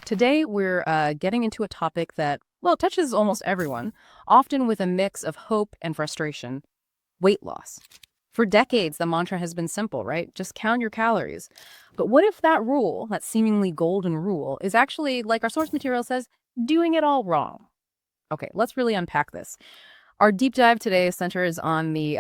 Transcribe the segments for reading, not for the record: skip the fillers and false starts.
Today, we're getting into a topic that, well, touches almost everyone, often with a mix of hope and frustration: weight loss. For decades, the mantra has been simple, right? Just count your calories. But what if that rule, that seemingly golden rule, is actually, like our source material says, doing it all wrong? Okay, let's really unpack this. Our deep dive today centers on the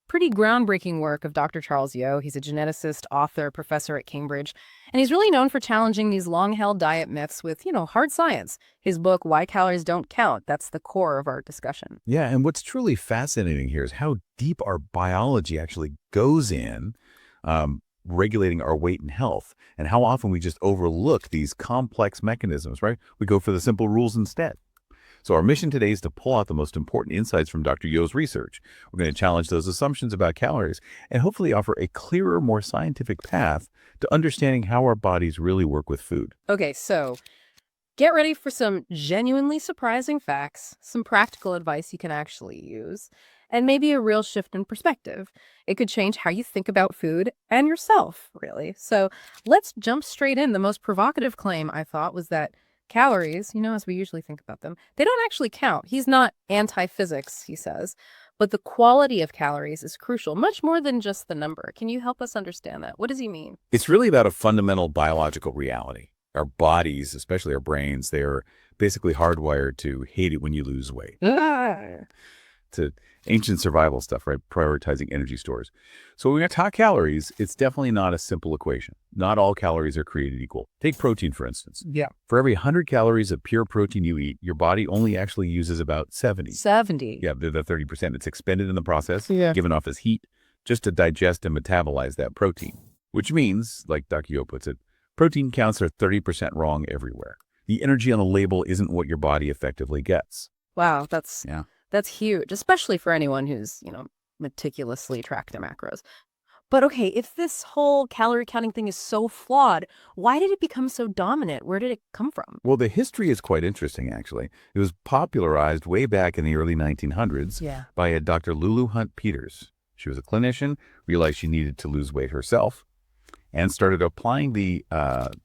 pretty groundbreaking work of Dr. Charles Yeo. He's a geneticist, author, professor at Cambridge, and he's really known for challenging these long-held diet myths with, hard science. His book, Why Calories Don't Count, that's the core of our discussion. Yeah, and what's truly fascinating here is how deep our biology actually goes in regulating our weight and health, and how often we just overlook these complex mechanisms, right? We go for the simple rules instead. So our mission today is to pull out the most important insights from Dr. Yo's research. We're going to challenge those assumptions about calories and hopefully offer a clearer, more scientific path to understanding how our bodies really work with food. Okay, so get ready for some genuinely surprising facts, some practical advice you can actually use, and maybe a real shift in perspective. It could change how you think about food and yourself, really. So let's jump straight in. The most provocative claim, I thought, was that calories, as we usually think about them, they don't actually count. He's not anti-physics, he says, but the quality of calories is crucial, much more than just the number. Can you help us understand that? What does he mean? It's really about a fundamental biological reality. Our bodies, especially our brains, they're basically hardwired to hate it when you lose weight. To ancient survival stuff, right? Prioritizing energy stores. So when we talk calories, it's definitely not a simple equation. Not all calories are created equal. Take protein, for instance. Yeah. For every 100 calories of pure protein you eat, your body only actually uses about 70. 70. Yeah, the 30%. It's expended in the process, Yeah. given off as heat, just to digest and metabolize that protein. Which means, like Dr. Yo puts it, protein counts are 30% wrong everywhere. The energy on the label isn't what your body effectively gets. Wow, that's Yeah. That's huge, especially for anyone who's, meticulously tracked their macros. But okay, if this whole calorie counting thing is so flawed, why did it become so dominant? Where did it come from? Well, the history is quite interesting, actually. It was popularized way back in the early 1900s Yeah. by a Dr. Lulu Hunt Peters. She was a clinician, realized she needed to lose weight herself, and started applying the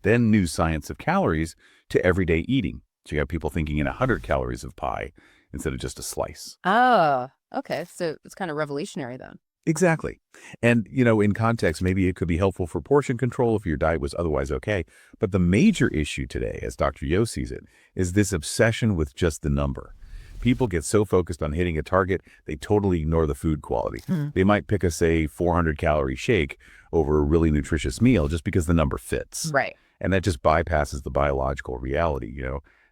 then new science of calories to everyday eating. She got people thinking in 100 calories of pie instead of just a slice. Oh, okay. So it's kind of revolutionary then. Exactly. And, in context, maybe it could be helpful for portion control if your diet was otherwise okay. But the major issue today, as Dr. Yo sees it, is this obsession with just the number. People get so focused on hitting a target, they totally ignore the food quality. They might pick a, say, 400-calorie shake over a really nutritious meal just because the number fits. Right. And that just bypasses the biological reality,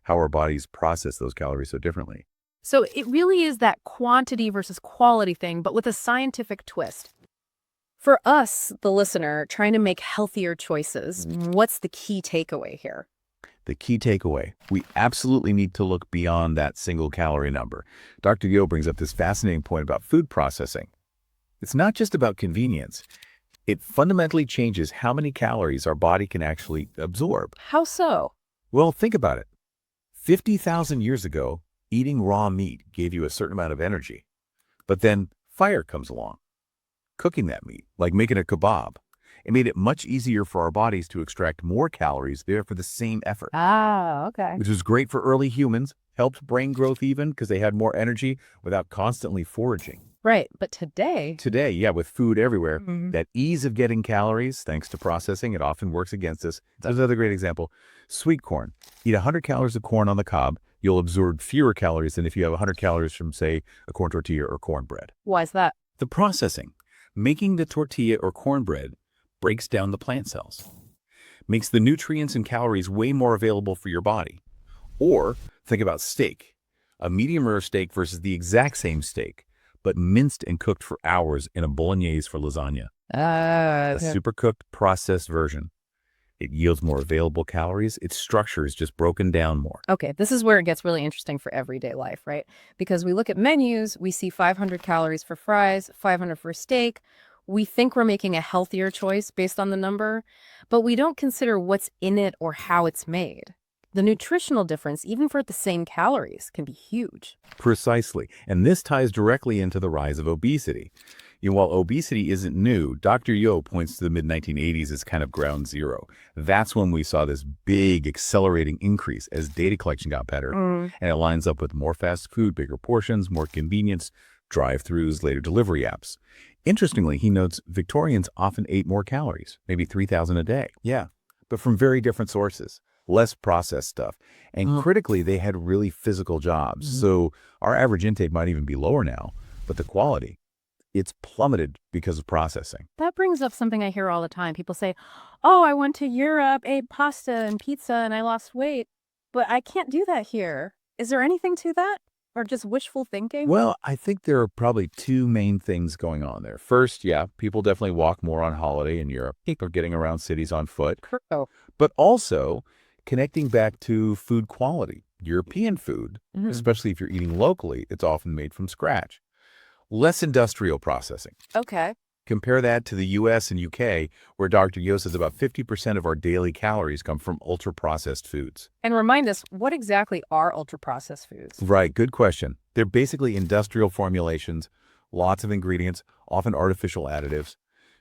how our bodies process those calories so differently. So it really is that quantity versus quality thing, but with a scientific twist. For us, the listener, trying to make healthier choices, what's the key takeaway here? The key takeaway, we absolutely need to look beyond that single calorie number. Dr. Yo brings up this fascinating point about food processing. It's not just about convenience. It fundamentally changes how many calories our body can actually absorb. How so? Well, think about it. 50,000 years ago, eating raw meat gave you a certain amount of energy. But then fire comes along. Cooking that meat, like making a kebab, it made it much easier for our bodies to extract more calories there for the same effort. Ah, okay. Which was great for early humans, helped brain growth even because they had more energy without constantly foraging. Right, but today... Today, yeah, with food everywhere, that ease of getting calories, thanks to processing, it often works against us. That's another great example. Sweet corn. Eat 100 calories of corn on the cob, you'll absorb fewer calories than if you have 100 calories from, say, a corn tortilla or cornbread. Why is that? The processing, making the tortilla or cornbread, breaks down the plant cells, makes the nutrients and calories way more available for your body. Or think about steak, a medium rare steak versus the exact same steak, but minced and cooked for hours in a bolognese for lasagna. A super cooked, processed version. It yields more available calories. Its structure is just broken down more. Okay, this is where it gets really interesting for everyday life, right? Because we look at menus, we see 500 calories for fries, 500 for steak. We think we're making a healthier choice based on the number, but we don't consider what's in it or how it's made. The nutritional difference, even for the same calories, can be huge. Precisely. And this ties directly into the rise of obesity. While obesity isn't new, Dr. Yo points to the mid-1980s as kind of ground zero. That's when we saw this big accelerating increase as data collection got better, and it lines up with more fast food, bigger portions, more convenience, drive-thrus, later delivery apps. Interestingly, he notes Victorians often ate more calories, maybe 3,000 a day. Yeah, but from very different sources, less processed stuff. And critically, they had really physical jobs. So our average intake might even be lower now, but the quality, it's plummeted because of processing. That brings up something I hear all the time. People say, oh, I went to Europe, ate pasta and pizza, and I lost weight, but I can't do that here. Is there anything to that? Or just wishful thinking? Well, I think there are probably two main things going on there. First, yeah, people definitely walk more on holiday in Europe or getting around cities on foot, Oh. but also connecting back to food quality. European food, especially if you're eating locally, it's often made from scratch. Less industrial processing. Okay. Compare that to the US and UK, where Dr. Yo says about 50% of our daily calories come from ultra-processed foods. And remind us, what exactly are ultra-processed foods? Right, good question. They're basically industrial formulations, lots of ingredients, often artificial additives,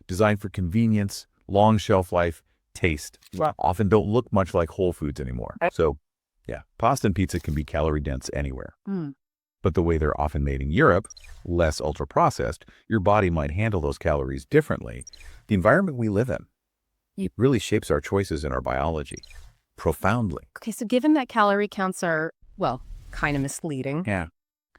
designed for convenience, long shelf life, taste. Wow. Often don't look much like whole foods anymore. So, yeah, pasta and pizza can be calorie dense anywhere. But the way they're often made in Europe, less ultra-processed, your body might handle those calories differently. The environment we live in, it really shapes our choices and our biology profoundly. Okay, so given that calorie counts are, well, kind of misleading, Yeah.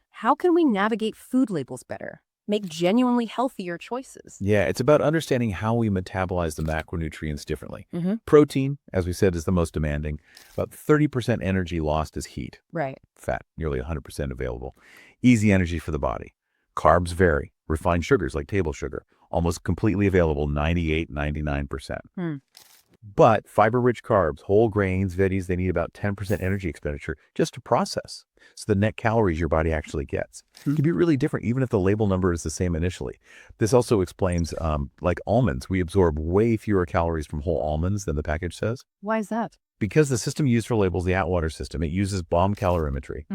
how can we navigate food labels better? Make genuinely healthier choices? Yeah, it's about understanding how we metabolize the macronutrients differently. Mm-hmm. Protein, as we said, is the most demanding. About 30% energy lost is heat. Right. Fat, nearly 100% available. Easy energy for the body. Carbs vary. Refined sugars like table sugar, almost completely available, 98, 99%. But fiber-rich carbs, whole grains, veggies, they need about 10% energy expenditure just to process. So the net calories your body actually gets can be really different, even if the label number is the same initially. This also explains, like almonds, we absorb way fewer calories from whole almonds than the package says. Why is that? Because the system used for labels, the Atwater system, it uses bomb calorimetry.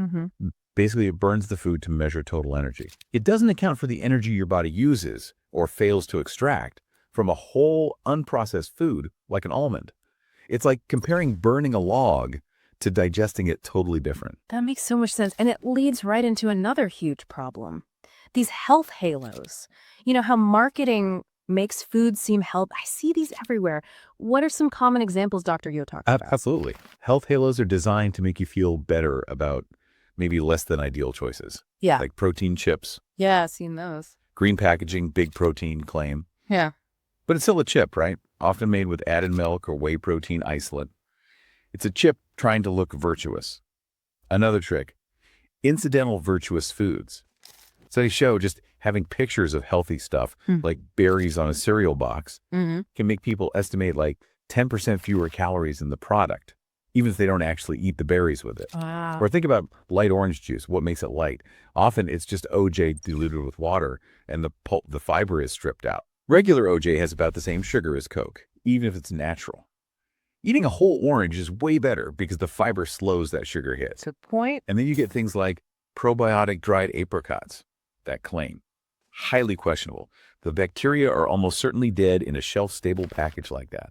Basically, it burns the food to measure total energy. It doesn't account for the energy your body uses or fails to extract from a whole unprocessed food like an almond. It's like comparing burning a log to digesting it totally different. That makes so much sense. And it leads right into another huge problem. These health halos. You know how marketing makes food seem healthy. I see these everywhere. What are some common examples Dr. Yo talks about? Absolutely. Health halos are designed to make you feel better about maybe less than ideal choices. Yeah. Like protein chips, Yeah, I've seen those. green packaging, big protein claim. Yeah. But it's still a chip, right? Often made with added milk or whey protein isolate. It's a chip trying to look virtuous. Another trick, incidental virtuous foods. So they show just having pictures of healthy stuff, like berries on a cereal box, can make people estimate like 10% fewer calories in the product, even if they don't actually eat the berries with it. Wow. Or think about light orange juice. What makes it light? Often it's just OJ diluted with water, and the fiber is stripped out. Regular OJ has about the same sugar as Coke, even if it's natural. Eating a whole orange is way better because the fiber slows that sugar hit. Good point. And then you get things like probiotic dried apricots, that claim. Highly questionable. The bacteria are almost certainly dead in a shelf-stable package like that.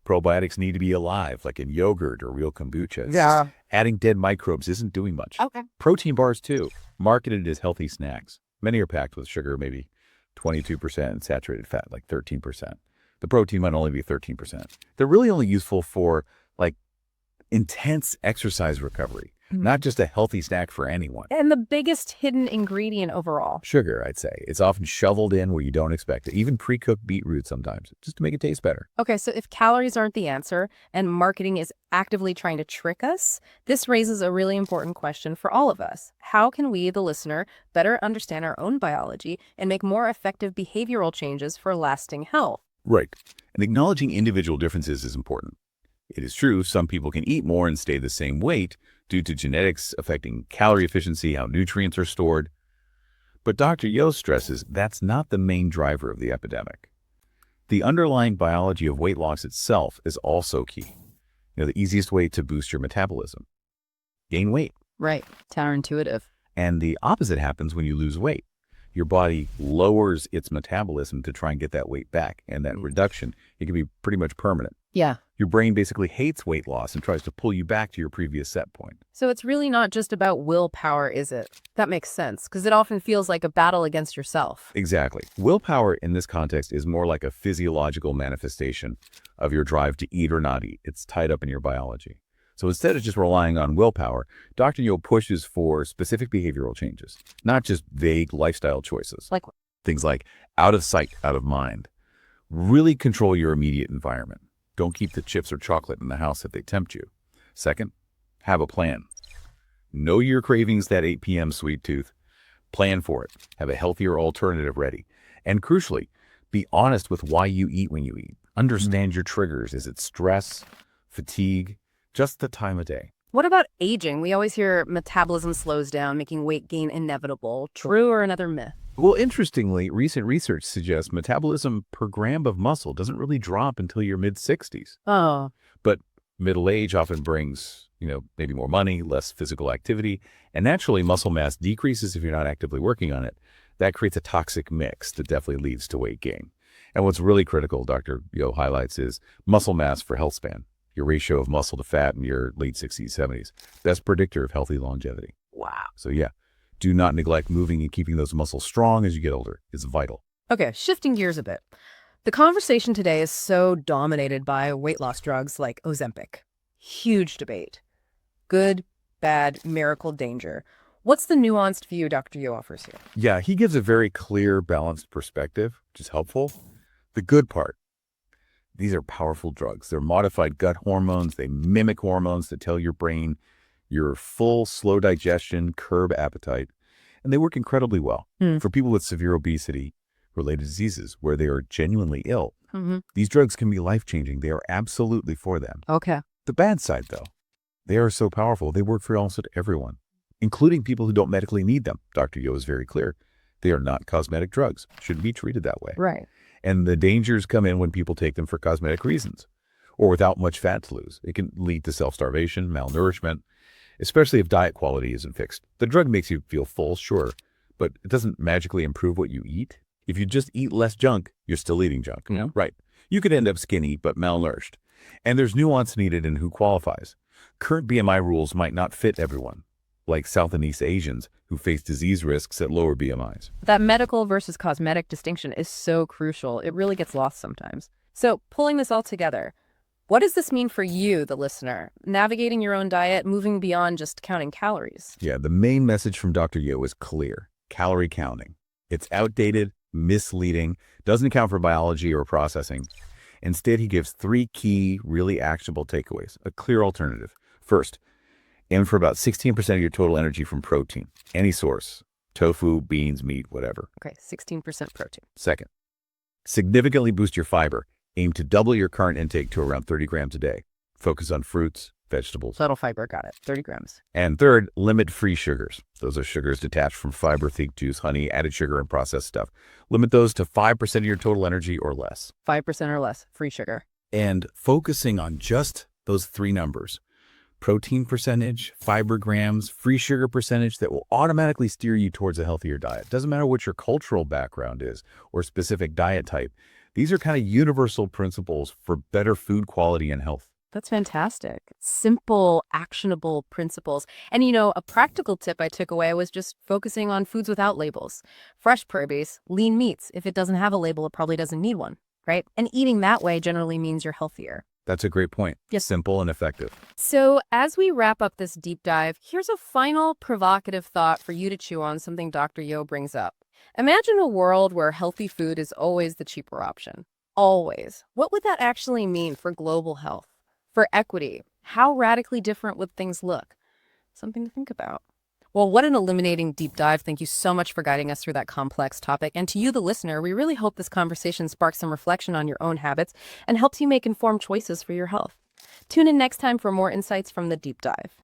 Probiotics need to be alive, like in yogurt or real kombucha. Yeah. Adding dead microbes isn't doing much. Okay. Protein bars, too, marketed as healthy snacks. Many are packed with sugar, maybe 22%, and saturated fat, like 13%. The protein might only be 13%. They're really only useful for, like, intense exercise recovery, not just a healthy snack for anyone. And the biggest hidden ingredient overall. Sugar, I'd say. It's often shoveled in where you don't expect it, even pre-cooked beetroot sometimes, just to make it taste better. Okay, so if calories aren't the answer and marketing is actively trying to trick us, this raises a really important question for all of us. How can we, the listener, better understand our own biology and make more effective behavioral changes for lasting health? Right. And acknowledging individual differences is important. It is true some people can eat more and stay the same weight due to genetics affecting calorie efficiency, how nutrients are stored. But Dr. Yo stresses that's not the main driver of the epidemic. The underlying biology of weight loss itself is also key. The easiest way to boost your metabolism. Gain weight. Right. Counterintuitive. And the opposite happens when you lose weight. your body lowers its metabolism to try and get that weight back. And that reduction, it can be pretty much permanent. Yeah. Your brain basically hates weight loss and tries to pull you back to your previous set point. So it's really not just about willpower, is it? That makes sense, because it often feels like a battle against yourself. Exactly. Willpower in this context is more like a physiological manifestation of your drive to eat or not eat. It's tied up in your biology. So instead of just relying on willpower, Dr. Yo pushes for specific behavioral changes, not just vague lifestyle choices. Like what? Things like out of sight, out of mind. Really control your immediate environment. Don't keep the chips or chocolate in the house if they tempt you. Second, have a plan. Know your cravings that 8 p.m. sweet tooth. Plan for it. Have a healthier alternative ready. And crucially, be honest with why you eat when you eat. Understand your triggers. Is it stress, fatigue, just the time of day? What about aging? We always hear metabolism slows down, making weight gain inevitable. True or another myth? Well, interestingly, recent research suggests metabolism per gram of muscle doesn't really drop until your mid-60s. Oh, But middle age often brings, maybe more money, less physical activity, and naturally muscle mass decreases if you're not actively working on it. That creates a toxic mix that definitely leads to weight gain. And what's really critical, Dr. Yo highlights, is muscle mass for health span, your ratio of muscle to fat in your late 60s, 70s. That's predictor of healthy longevity. wow. So yeah, do not neglect moving and keeping those muscles strong as you get older. It's vital. Okay, shifting gears a bit. The conversation today is so dominated by weight loss drugs like Ozempic. Huge debate. Good, bad, miracle, danger. What's the nuanced view Dr. Yo offers here? Yeah, he gives a very clear, balanced perspective, which is helpful. The good part, these are powerful drugs. They're modified gut hormones. They mimic hormones that tell your brain your full, slow digestion, curb appetite, and they work incredibly well for people with severe obesity, related diseases where they are genuinely ill. These drugs can be life-changing. They are absolutely for them. Okay. The bad side, though, they are so powerful. They work for almost everyone, including people who don't medically need them. Dr. Yo is very clear. They are not cosmetic drugs. Shouldn't be treated that way. Right. And the dangers come in when people take them for cosmetic reasons or without much fat to lose. It can lead to self-starvation, malnourishment, especially if diet quality isn't fixed. The drug makes you feel full, sure, but it doesn't magically improve what you eat. If you just eat less junk, you're still eating junk. Yeah. Right. You could end up skinny but malnourished. And there's nuance needed in who qualifies. Current BMI rules might not fit everyone, like South and East Asians who face disease risks at lower BMIs. That medical versus cosmetic distinction is so crucial. It really gets lost sometimes. So pulling this all together, what does this mean for you, the listener? Navigating your own diet, moving beyond just counting calories. Yeah, the main message from Dr. Yo is clear. Calorie counting. It's outdated, misleading, doesn't account for biology or processing. Instead, he gives 3 key, really actionable takeaways, a clear alternative. First, aim for about 16% of your total energy from protein, any source, tofu, beans, meat, whatever. Okay, 16% protein. Second, significantly boost your fiber. Aim to double your current intake to around 30 grams a day. Focus on fruits, vegetables. Total fiber, got it. 30 grams. And third, limit free sugars. Those are sugars detached from fiber, fig juice, honey, added sugar, and processed stuff. Limit those to 5% of your total energy or less. 5% or less, free sugar. And focusing on just those 3 numbers, protein percentage, fiber grams, free sugar percentage, that will automatically steer you towards a healthier diet. Doesn't matter what your cultural background is or specific diet type. These are kind of universal principles for better food quality and health. That's fantastic. Simple, actionable principles. And a practical tip I took away was just focusing on foods without labels. Fresh produce, lean meats. If it doesn't have a label, it probably doesn't need one, right? And eating that way generally means you're healthier. That's a great point. Yes. Simple and effective. So as we wrap up this deep dive, here's a final provocative thought for you to chew on, something Dr. Yo brings up. Imagine a world where healthy food is always the cheaper option. Always. What would that actually mean for global health? For equity? How radically different would things look? Something to think about. Well, what an illuminating deep dive. Thank you so much for guiding us through that complex topic. And to you, the listener, we really hope this conversation sparks some reflection on your own habits and helps you make informed choices for your health. Tune in next time for more insights from the deep dive.